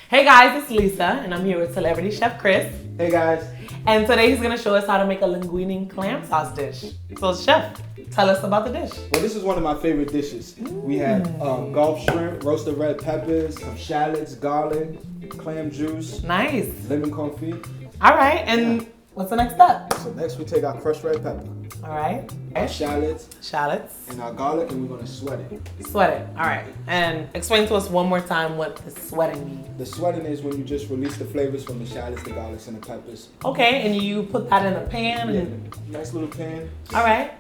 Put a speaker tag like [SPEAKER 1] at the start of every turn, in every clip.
[SPEAKER 1] Hey guys, it's Lisa, and I'm here with celebrity chef Chris.
[SPEAKER 2] Hey guys.
[SPEAKER 1] And today he's gonna show us how to make a linguine clam sauce dish. So chef, tell us about the dish.
[SPEAKER 2] Well, this is one of my favorite dishes. We had Gulf shrimp, roasted red peppers, some shallots, garlic, clam juice.
[SPEAKER 1] Nice.
[SPEAKER 2] Lemon confit.
[SPEAKER 1] All right, and what's the next step?
[SPEAKER 2] So next we take our crushed red pepper,
[SPEAKER 1] All right.
[SPEAKER 2] our shallots,
[SPEAKER 1] Shallots.
[SPEAKER 2] and our garlic, and we're gonna sweat it.
[SPEAKER 1] Sweat it. All right. And explain to us one more time what the sweating means.
[SPEAKER 2] The sweating is when you just release the flavors from the shallots, the garlics, and the peppers.
[SPEAKER 1] Okay, and you put that in a pan.
[SPEAKER 2] Yeah,
[SPEAKER 1] And,
[SPEAKER 2] nice little pan.
[SPEAKER 1] all right.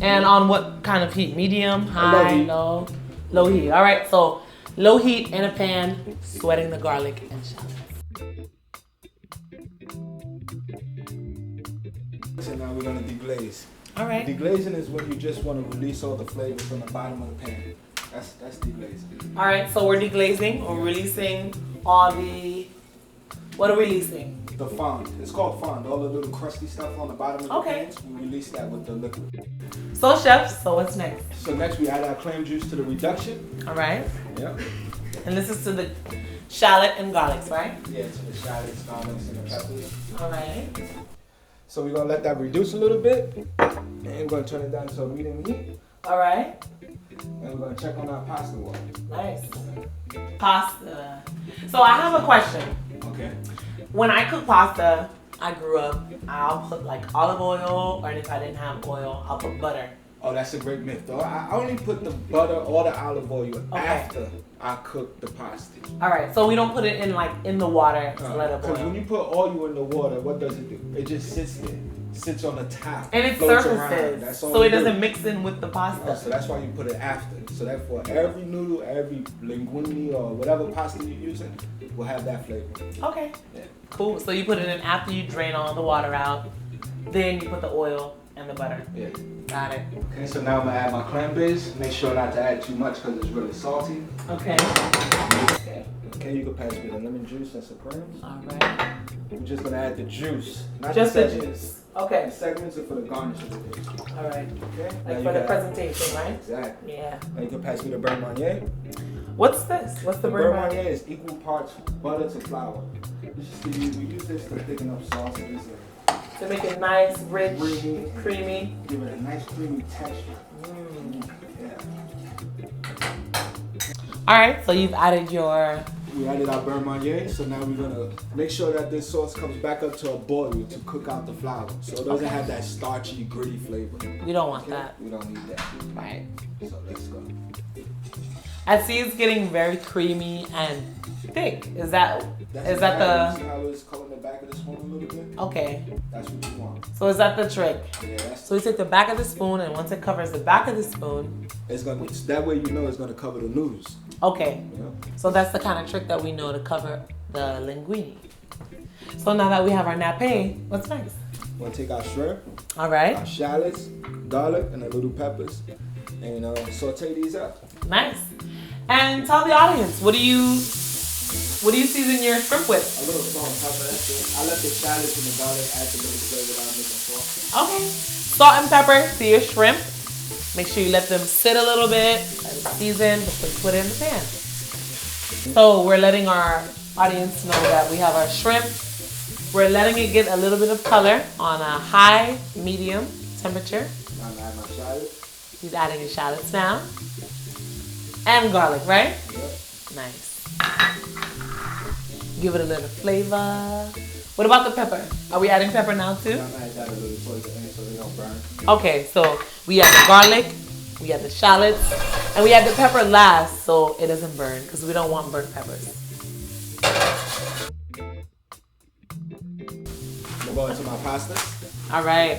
[SPEAKER 1] And on what kind of heat? Medium, high,
[SPEAKER 2] heat.
[SPEAKER 1] low? Low heat. All right, so low heat in a pan, sweating the garlic and shallots.
[SPEAKER 2] So now we're gonna deglaze.
[SPEAKER 1] All right.
[SPEAKER 2] Deglazing is when you just want to release all the flavors from the bottom of the pan. That's deglazing.
[SPEAKER 1] All right, so we're deglazing or releasing all the, what are we releasing?
[SPEAKER 2] The fond. It's called fond. All the little crusty stuff on the bottom of the
[SPEAKER 1] Okay.
[SPEAKER 2] pans, we release that with the liquid.
[SPEAKER 1] So chef, so what's next?
[SPEAKER 2] So next we add our clam juice to the reduction.
[SPEAKER 1] All right.
[SPEAKER 2] Yeah.
[SPEAKER 1] And this is to the shallot and garlics, right?
[SPEAKER 2] Yeah, to the shallots, garlics, and the peppers.
[SPEAKER 1] All right.
[SPEAKER 2] So we're gonna let that reduce a little bit, and we're gonna turn it down to a medium heat,
[SPEAKER 1] All right.
[SPEAKER 2] and we're gonna check on our pasta water.
[SPEAKER 1] Nice. Pasta. So I have a question.
[SPEAKER 2] Okay.
[SPEAKER 1] When I cook pasta, I grew up, I'll put like olive oil, or if I didn't have oil, I'll put butter.
[SPEAKER 2] Oh, that's a great myth, though. I only put the butter or the olive oil after I cook the pasta.
[SPEAKER 1] All right, so we don't put it in the water to let it
[SPEAKER 2] Because when
[SPEAKER 1] boil.
[SPEAKER 2] you put oil in the water, what does it do? It just sits there, sits on the top,
[SPEAKER 1] And it
[SPEAKER 2] floats around.
[SPEAKER 1] surfaces,
[SPEAKER 2] That's all
[SPEAKER 1] so it
[SPEAKER 2] do.
[SPEAKER 1] doesn't mix in with the pasta.
[SPEAKER 2] So that's why you put it after. So therefore, every noodle, every linguine or whatever pasta you're using will have that flavor.
[SPEAKER 1] Okay,
[SPEAKER 2] Yeah.
[SPEAKER 1] cool. So you put it in after you drain all the water out, then you put the oil and the butter.
[SPEAKER 2] Yeah.
[SPEAKER 1] Got it.
[SPEAKER 2] Okay, so now I'm gonna add my clam base. Make sure not to add too much because it's really salty.
[SPEAKER 1] Okay.
[SPEAKER 2] Okay, you can pass me the lemon juice and some crayons.
[SPEAKER 1] All right.
[SPEAKER 2] We're just gonna add the juice, not
[SPEAKER 1] Just
[SPEAKER 2] the
[SPEAKER 1] the
[SPEAKER 2] segments.
[SPEAKER 1] juice. Okay.
[SPEAKER 2] The segments are for the garnish of the dish.
[SPEAKER 1] All right.
[SPEAKER 2] Okay. Now
[SPEAKER 1] Like
[SPEAKER 2] you
[SPEAKER 1] for the
[SPEAKER 2] got-
[SPEAKER 1] presentation, right?
[SPEAKER 2] Exactly.
[SPEAKER 1] Yeah.
[SPEAKER 2] Now you can pass me the beurre marnier.
[SPEAKER 1] What's this? What's the
[SPEAKER 2] The beurre
[SPEAKER 1] beurre?
[SPEAKER 2] marnier is equal parts butter to flour. We use this to thicken up sauces
[SPEAKER 1] To make it nice, rich,
[SPEAKER 2] Creamy.
[SPEAKER 1] creamy.
[SPEAKER 2] and give it a nice creamy texture. Yeah.
[SPEAKER 1] All right, so you've added your,
[SPEAKER 2] We added our beurre marnier, so now we're gonna make sure that this sauce comes back up to a boil to cook out the flour, so it doesn't have that starchy, gritty flavor.
[SPEAKER 1] you don't want
[SPEAKER 2] Okay?
[SPEAKER 1] that.
[SPEAKER 2] We don't need that.
[SPEAKER 1] Right.
[SPEAKER 2] So let's go.
[SPEAKER 1] I see it's getting very creamy and thick. Is that
[SPEAKER 2] That's
[SPEAKER 1] the,
[SPEAKER 2] See how it's coloring the back of the spoon a little bit?
[SPEAKER 1] okay.
[SPEAKER 2] That's what you want.
[SPEAKER 1] So is that the trick?
[SPEAKER 2] Yeah, that's
[SPEAKER 1] So we take the back of the spoon, and once it covers the back of the spoon,
[SPEAKER 2] that way you know it's gonna cover the noodles.
[SPEAKER 1] okay.
[SPEAKER 2] You know?
[SPEAKER 1] So that's the kind of trick that we know to cover the linguine. So now that we have our nappe, what's next?
[SPEAKER 2] We're gonna take our shrimp,
[SPEAKER 1] All right,
[SPEAKER 2] our shallots, garlic, and the little peppers, and saute these up.
[SPEAKER 1] nice. And tell the audience, what do you season your shrimp with?
[SPEAKER 2] A little salt and pepper. That's it. I let the shallots and the garlic add the little flavor that I'm making for.
[SPEAKER 1] Okay. Salt and pepper to your shrimp. Make sure you let them sit a little bit, let it season before you put it in the pan. So we're letting our audience know that we have our shrimp. We're letting it get a little bit of color on a high, medium temperature.
[SPEAKER 2] Now I'm gonna add my shallots.
[SPEAKER 1] He's adding his shallots now. And garlic, right?
[SPEAKER 2] Yep.
[SPEAKER 1] Nice. Give it a little flavor. What about the pepper? Are we adding pepper now too?
[SPEAKER 2] Now I'm gonna add that a little towards the end so they don't burn.
[SPEAKER 1] Okay, so we add the garlic, we add the shallots, and we add the pepper last so it doesn't burn because we don't want burnt peppers.
[SPEAKER 2] We'll go into my pasta.
[SPEAKER 1] All right.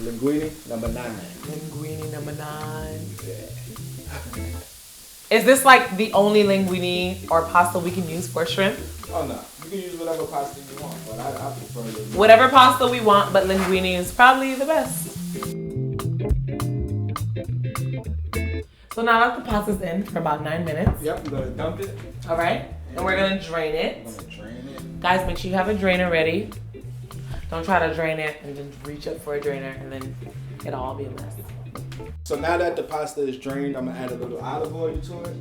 [SPEAKER 2] Linguine number 9.
[SPEAKER 1] Linguine number 9.
[SPEAKER 2] Yeah.
[SPEAKER 1] Is this like the only linguine or pasta we can use for shrimp?
[SPEAKER 2] Oh no, you can use whatever pasta you want, but but I prefer linguine.
[SPEAKER 1] Whatever pasta we want, but linguine is probably the best. So now that the pasta's in for about 9 minutes.
[SPEAKER 2] Yep, we're gonna dump it.
[SPEAKER 1] All right, and we're gonna drain it.
[SPEAKER 2] I'm gonna drain it.
[SPEAKER 1] Guys, make sure you have a drainer ready. Don't try to drain it and then reach up for a drainer and then it'll all be a mess.
[SPEAKER 2] So now that the pasta is drained, I'm gonna add a little olive oil to it.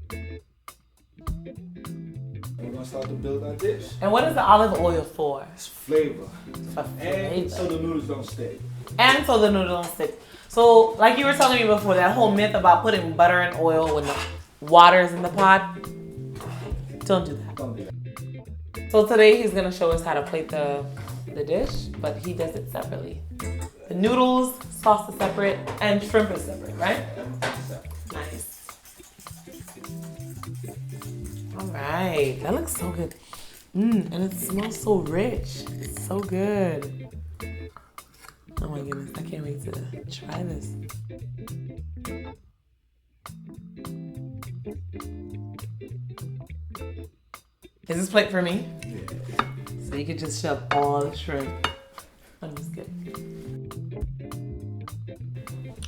[SPEAKER 2] And we're gonna start to build our dish.
[SPEAKER 1] And what is the olive oil for?
[SPEAKER 2] It's flavor.
[SPEAKER 1] For
[SPEAKER 2] And
[SPEAKER 1] flavor.
[SPEAKER 2] so the noodles don't stick.
[SPEAKER 1] And so the noodle don't stick. So, like you were telling me before, that whole myth about putting butter and oil when the water's in the pot, don't do that.
[SPEAKER 2] Don't do that.
[SPEAKER 1] So today he's gonna show us how to plate the dish, but he does it separately. The noodles, sauce is separate, and shrimp is separate, right? Nice. All right, that looks so good. And it smells so rich. It's so good. Oh my goodness, I can't wait to try this. Is this plate for me?
[SPEAKER 2] Yeah.
[SPEAKER 1] So you could just shove all the shrimp. I'm just kidding.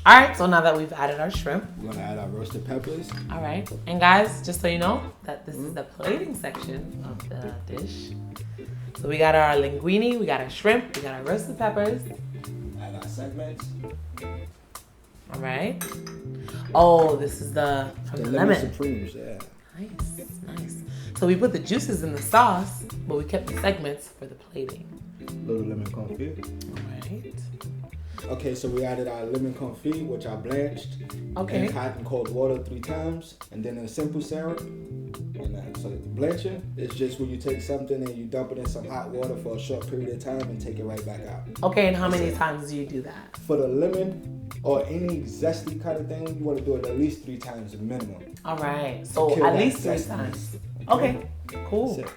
[SPEAKER 1] All right, so now that we've added our shrimp.
[SPEAKER 2] We're gonna add our roasted peppers.
[SPEAKER 1] All right, and guys, just so you know, that this is the plating section of the dish. So we got our linguine, we got our shrimp, we got our roasted peppers.
[SPEAKER 2] Add our segments.
[SPEAKER 1] All right. Oh, this is from the lemon.
[SPEAKER 2] Supremes, yeah.
[SPEAKER 1] Nice, nice. So we put the juices in the sauce, but we kept the segments for the plating.
[SPEAKER 2] Little lemon confit.
[SPEAKER 1] All right.
[SPEAKER 2] Okay, so we added our lemon confit, which I blanched
[SPEAKER 1] Okay.
[SPEAKER 2] in hot and cold water 3 times, and then in simple syrup. And so blanching is just when you take something and you dump it in some hot water for a short period of time and take it right back out.
[SPEAKER 1] Okay, and how many times do you do that?
[SPEAKER 2] For the lemon or any zesty kind of thing, you want to do it at least 3 times minimum.
[SPEAKER 1] All right, so
[SPEAKER 2] Kill
[SPEAKER 1] at
[SPEAKER 2] that
[SPEAKER 1] least 3
[SPEAKER 2] zestiness.
[SPEAKER 1] times. Okay, cool.
[SPEAKER 2] That's it.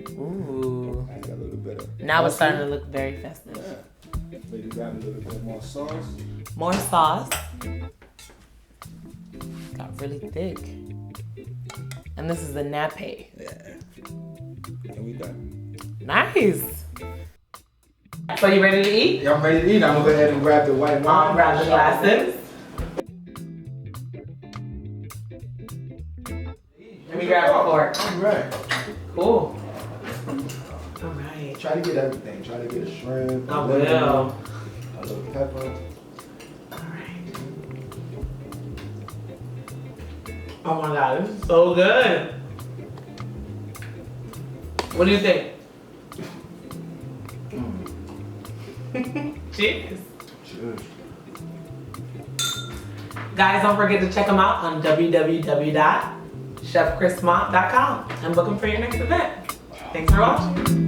[SPEAKER 2] So
[SPEAKER 1] Ooh.
[SPEAKER 2] I got a little bit of.
[SPEAKER 1] Now it's starting to look very festive.
[SPEAKER 2] Yeah. Maybe grab a little bit more sauce.
[SPEAKER 1] More sauce. Got really thick. And this is the nappe.
[SPEAKER 2] Yeah. And we done.
[SPEAKER 1] Nice. So you ready to eat?
[SPEAKER 2] Yeah, I'm ready to eat. I'm gonna go ahead and grab the white wine.
[SPEAKER 1] Grab the glasses. Let me grab a fork.
[SPEAKER 2] All right.
[SPEAKER 1] Cool. All right.
[SPEAKER 2] Try to get everything. Try to get a shrimp.
[SPEAKER 1] I
[SPEAKER 2] a lemon,
[SPEAKER 1] will.
[SPEAKER 2] a little pepper.
[SPEAKER 1] All right. Oh my God, this is so good. What do you think? Cheers.
[SPEAKER 2] Cheers.
[SPEAKER 1] Guys, don't forget to check them out on www.chefchrismont.com and book them for your next event. Thanks for watching.